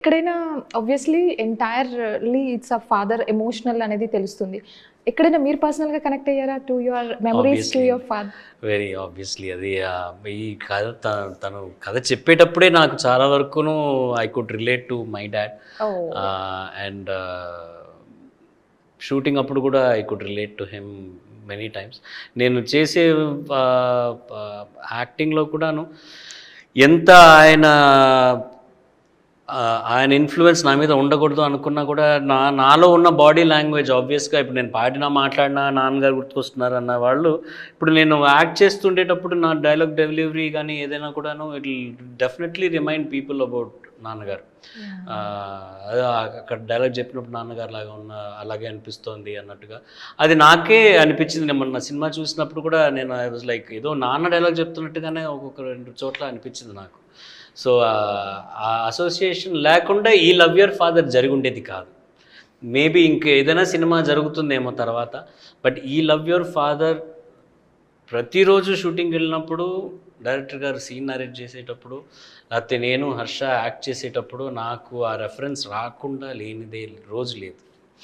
ఎక్కడైనా obviously entirely it's a father emotional అనేది తెలుస్తుంది. ఎక్కడైనా మీరు పర్సనల్‌గా కనెక్ట్ అయ్యారా to your memories to your father? Very obviously అది ఈ కథ తను కథ చెప్పేటప్పుడే నాకు చాలా వరకును I could relate to my dad. Oh! And shooting అప్పుడు కూడా I could relate to him many times. నేను చేసే యాక్టింగ్లో కూడాను ఎంత ఆయన ఇన్ఫ్లుయెన్స్ నా మీద ఉండకూడదు అనుకున్నా కూడా నాలో ఉన్న బాడీ లాంగ్వేజ్ ఆబ్వియస్గా ఇప్పుడు నేను పాడినా మాట్లాడినా నాన్నగారు గుర్తుకొస్తున్నారు అన్న వాళ్ళు ఇప్పుడు నేను యాక్ట్ చేస్తుండేటప్పుడు నా డైలాగ్ డెలివరీ కానీ ఏదైనా కూడాను it definitely remind people about నాన్నగారు. అక్కడ డైలాగ్ చెప్పినప్పుడు నాన్నగారు లాగా అలాగే అనిపిస్తోంది అన్నట్టుగా అది నాకే అనిపించింది. నేను మొన్న సినిమా చూసినప్పుడు కూడా నేను ఐ వాజ్ లైక్ ఏదో నాన్న డైలాగ్ చెప్తున్నట్టుగానే ఒక్కొక్క 2 చోట్ల అనిపించింది నాకు. సో ఆ అసోసియేషన్ లేకుండా ఈ లవ్ యువర్ ఫాదర్ జరిగి ఉండేది కాదు. మేబీ ఏదైనా సినిమా జరుగుతుందేమో తర్వాత. బట్ ఈ లవ్ యువర్ ఫాదర్ ప్రతిరోజు షూటింగ్కి వెళ్ళినప్పుడు డైరెక్టర్ గారు సీన్ నరేట్ చేసేటప్పుడు లేకపోతే నేను హర్ష యాక్ట్ చేసేటప్పుడు నాకు ఆ రెఫరెన్స్ రాకుండా లేనిదే రోజు లేదు.